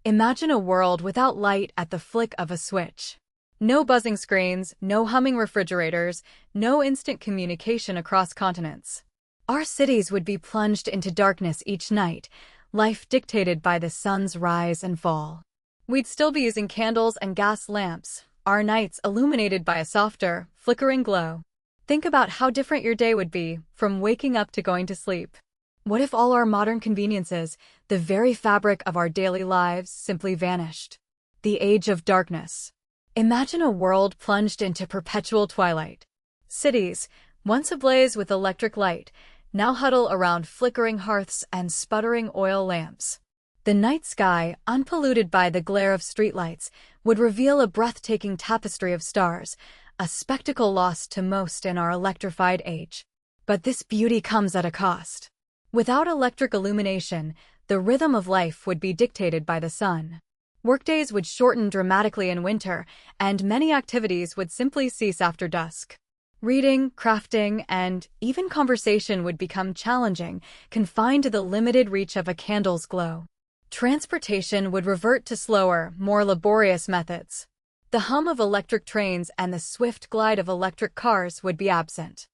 Imagine a world without light at the flick of a switch. No buzzing screens, no humming refrigerators, no instant communication across continents. Our cities would be plunged into darkness each night, life dictated by the sun's rise and fall. We'd still be using candles and gas lamps, our nights illuminated by a softer, flickering glow. Think about how different your day would be, from waking up to going to sleep. What if all our modern conveniences, the very fabric of our daily lives, simply vanished? The age of darkness. Imagine a world plunged into perpetual twilight. Cities, once ablaze with electric light, now huddle around flickering hearths and sputtering oil lamps. The night sky, unpolluted by the glare of streetlights, would reveal a breathtaking tapestry of stars, a spectacle lost to most in our electrified age. But this beauty comes at a cost. Without electric illumination, the rhythm of life would be dictated by the sun. Workdays would shorten dramatically in winter, and many activities would simply cease after dusk. Reading, crafting, and even conversation would become challenging, confined to the limited reach of a candle's glow. Transportation would revert to slower, more laborious methods. The hum of electric trains and the swift glide of electric cars would be absent.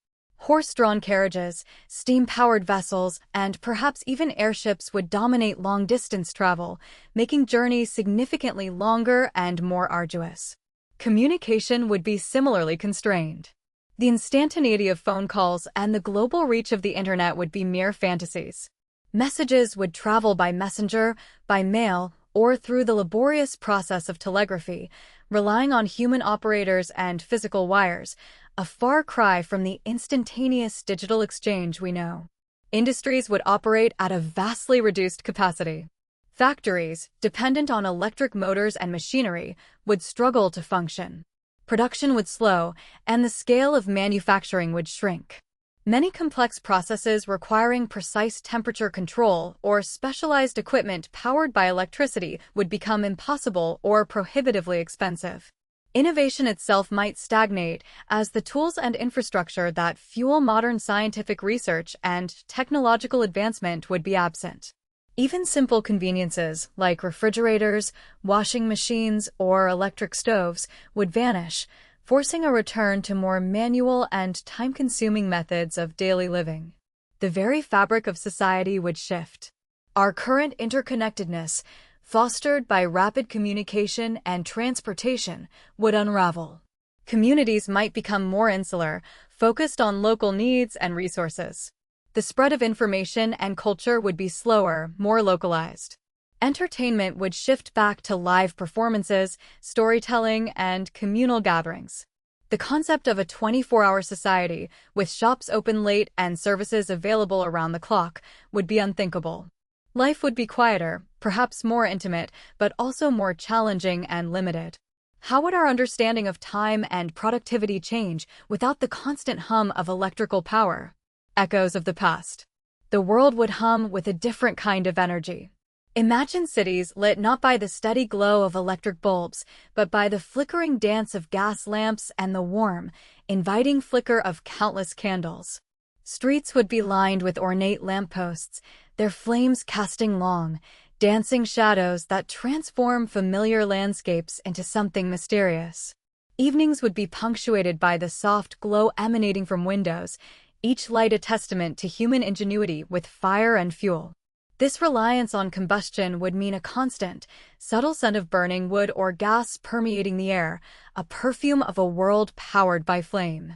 Horse-drawn carriages, steam-powered vessels, and perhaps even airships would dominate long-distance travel, making journeys significantly longer and more arduous. Communication would be similarly constrained. The instantaneity of phone calls and the global reach of the internet would be mere fantasies. Messages would travel by messenger, by mail, or through the laborious process of telegraphy, relying on human operators and physical wires, a far cry from the instantaneous digital exchange we know. Industries would operate at a vastly reduced capacity. Factories, dependent on electric motors and machinery, would struggle to function. Production would slow, and the scale of manufacturing would shrink. Many complex processes requiring precise temperature control or specialized equipment powered by electricity would become impossible or prohibitively expensive. Innovation itself might stagnate as the tools and infrastructure that fuel modern scientific research and technological advancement would be absent. Even simple conveniences like refrigerators, washing machines, or electric stoves would vanish, forcing a return to more manual and time-consuming methods of daily living. The very fabric of society would shift. Our current interconnectedness, fostered by rapid communication and transportation, would unravel. Communities might become more insular, focused on local needs and resources. The spread of information and culture would be slower, more localized. Entertainment would shift back to live performances, storytelling, and communal gatherings. The concept of a 24-hour society, with shops open late and services available around the clock, would be unthinkable. Life would be quieter, perhaps more intimate, but also more challenging and limited. How would our understanding of time and productivity change without the constant hum of electrical power? Echoes of the past. The world would hum with a different kind of energy. Imagine cities lit not by the steady glow of electric bulbs, but by the flickering dance of gas lamps and the warm, inviting flicker of countless candles. Streets would be lined with ornate lampposts, their flames casting long, dancing shadows that transform familiar landscapes into something mysterious. Evenings would be punctuated by the soft glow emanating from windows, each light a testament to human ingenuity with fire and fuel. This reliance on combustion would mean a constant, subtle scent of burning wood or gas permeating the air, a perfume of a world powered by flame.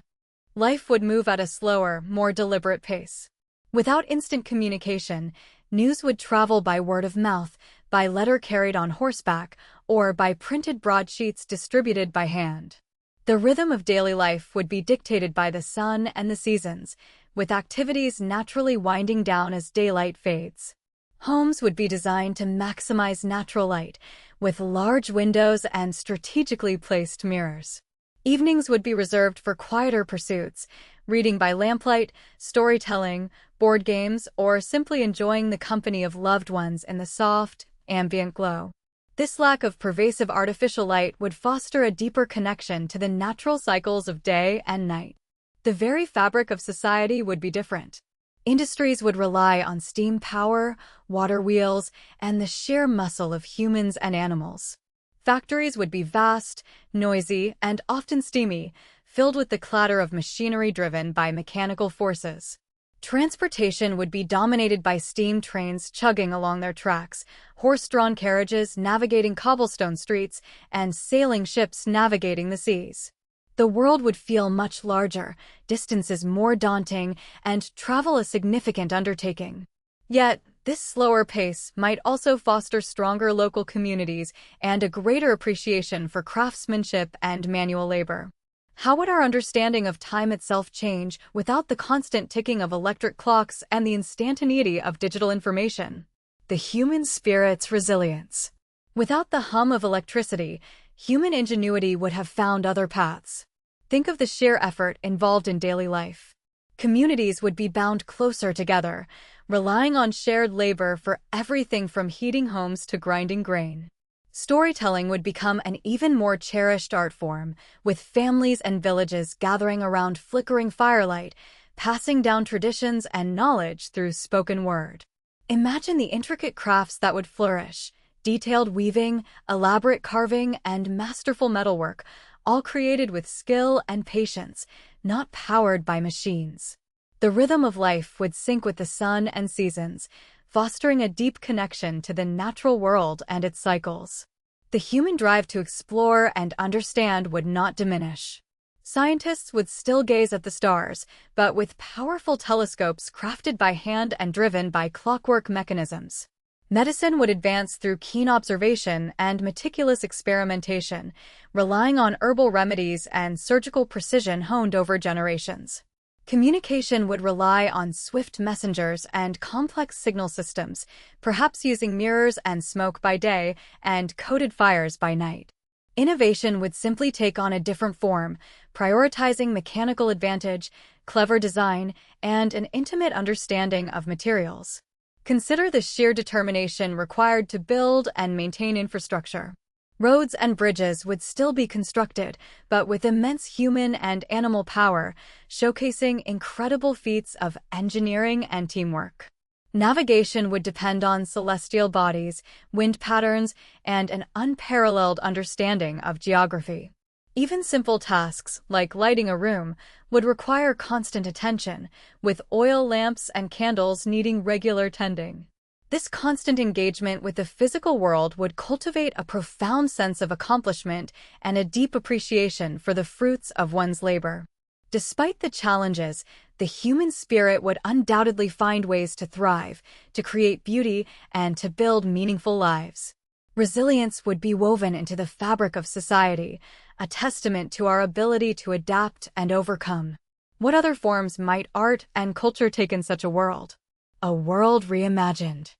Life would move at a slower, more deliberate pace. Without instant communication, news would travel by word of mouth, by letter carried on horseback, or by printed broadsheets distributed by hand. The rhythm of daily life would be dictated by the sun and the seasons, with activities naturally winding down as daylight fades. Homes would be designed to maximize natural light, with large windows and strategically placed mirrors. Evenings would be reserved for quieter pursuits, reading by lamplight, storytelling, board games, or simply enjoying the company of loved ones in the soft, ambient glow. This lack of pervasive artificial light would foster a deeper connection to the natural cycles of day and night. The very fabric of society would be different. Industries would rely on steam power, water wheels, and the sheer muscle of humans and animals. Factories would be vast, noisy, and often steamy, filled with the clatter of machinery driven by mechanical forces. Transportation would be dominated by steam trains chugging along their tracks, horse-drawn carriages navigating cobblestone streets, and sailing ships navigating the seas. The world would feel much larger, distances more daunting, and travel a significant undertaking. Yet, this slower pace might also foster stronger local communities and a greater appreciation for craftsmanship and manual labor. How would our understanding of time itself change without the constant ticking of electric clocks and the instantaneity of digital information? The human spirit's resilience. Without the hum of electricity, human ingenuity would have found other paths. Think of the sheer effort involved in daily life. Communities would be bound closer together, relying on shared labor for everything from heating homes to grinding grain. Storytelling would become an even more cherished art form, with families and villages gathering around flickering firelight, passing down traditions and knowledge through spoken word. Imagine the intricate crafts that would flourish: detailed weaving, elaborate carving, and masterful metalwork, all created with skill and patience, not powered by machines. The rhythm of life would sync with the sun and seasons, fostering a deep connection to the natural world and its cycles. The human drive to explore and understand would not diminish. Scientists would still gaze at the stars, but with powerful telescopes crafted by hand and driven by clockwork mechanisms. Medicine would advance through keen observation and meticulous experimentation, relying on herbal remedies and surgical precision honed over generations. Communication would rely on swift messengers and complex signal systems, perhaps using mirrors and smoke by day and coded fires by night. Innovation would simply take on a different form, prioritizing mechanical advantage, clever design, and an intimate understanding of materials. Consider the sheer determination required to build and maintain infrastructure. Roads and bridges would still be constructed, but with immense human and animal power, showcasing incredible feats of engineering and teamwork. Navigation would depend on celestial bodies, wind patterns, and an unparalleled understanding of geography. Even simple tasks, like lighting a room, would require constant attention, with oil lamps and candles needing regular tending. This constant engagement with the physical world would cultivate a profound sense of accomplishment and a deep appreciation for the fruits of one's labor. Despite the challenges, the human spirit would undoubtedly find ways to thrive, to create beauty, and to build meaningful lives. Resilience would be woven into the fabric of society, a testament to our ability to adapt and overcome. What other forms might art and culture take in such a world? A world reimagined.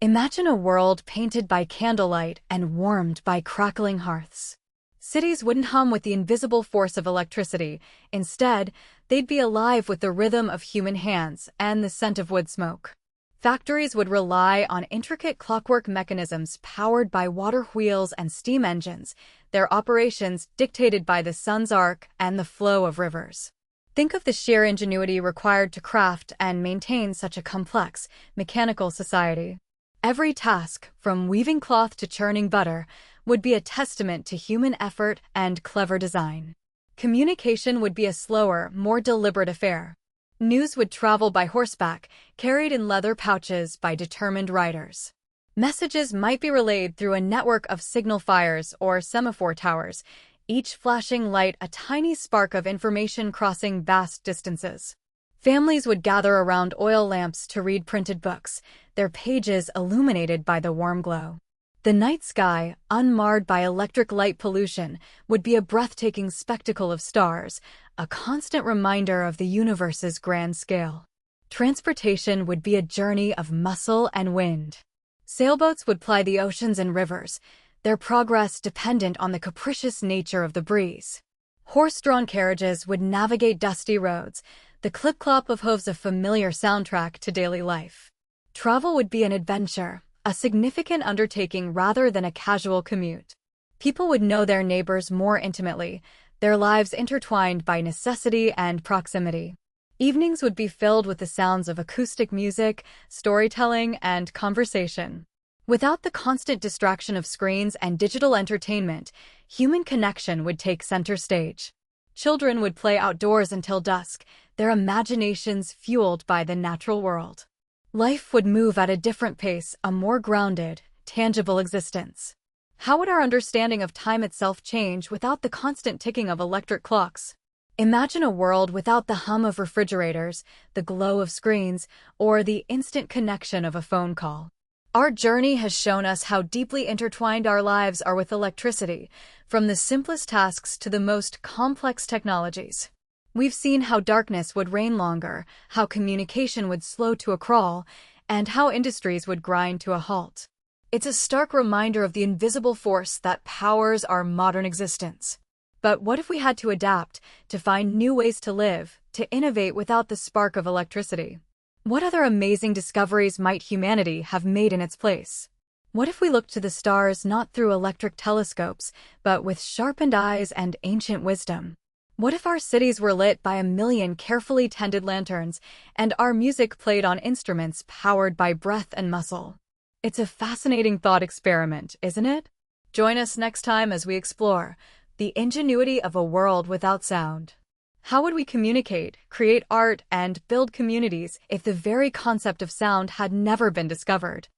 Imagine a world painted by candlelight and warmed by crackling hearths. Cities wouldn't hum with the invisible force of electricity. Instead, they'd be alive with the rhythm of human hands and the scent of wood smoke. Factories would rely on intricate clockwork mechanisms powered by water wheels and steam engines, their operations dictated by the sun's arc and the flow of rivers. Think of the sheer ingenuity required to craft and maintain such a complex, mechanical society. Every task, from weaving cloth to churning butter, would be a testament to human effort and clever design. Communication would be a slower, more deliberate affair. News would travel by horseback, carried in leather pouches by determined riders. Messages might be relayed through a network of signal fires or semaphore towers, each flashing light a tiny spark of information crossing vast distances. Families would gather around oil lamps to read printed books, their pages illuminated by the warm glow. The night sky, unmarred by electric light pollution, would be a breathtaking spectacle of stars, a constant reminder of the universe's grand scale. Transportation would be a journey of muscle and wind. Sailboats would ply the oceans and rivers, their progress dependent on the capricious nature of the breeze. Horse-drawn carriages would navigate dusty roads, the clip-clop of hooves a familiar soundtrack to daily life. Travel would be an adventure, a significant undertaking rather than a casual commute. People would know their neighbors more intimately, their lives intertwined by necessity and proximity. Evenings would be filled with the sounds of acoustic music, storytelling, and conversation. Without the constant distraction of screens and digital entertainment, human connection would take center stage. Children would play outdoors until dusk, their imaginations fueled by the natural world. Life would move at a different pace, a more grounded, tangible existence. How would our understanding of time itself change without the constant ticking of electric clocks? Imagine a world without the hum of refrigerators, the glow of screens, or the instant connection of a phone call. Our journey has shown us how deeply intertwined our lives are with electricity, from the simplest tasks to the most complex technologies. We've seen how darkness would reign longer, how communication would slow to a crawl, and how industries would grind to a halt. It's a stark reminder of the invisible force that powers our modern existence. But what if we had to adapt, to find new ways to live, to innovate without the spark of electricity? What other amazing discoveries might humanity have made in its place? What if we looked to the stars not through electric telescopes, but with sharpened eyes and ancient wisdom? What if our cities were lit by a million carefully tended lanterns, and our music played on instruments powered by breath and muscle? It's a fascinating thought experiment, isn't it? Join us next time as we explore the ingenuity of a world without sound. How would we communicate, create art, and build communities if the very concept of sound had never been discovered?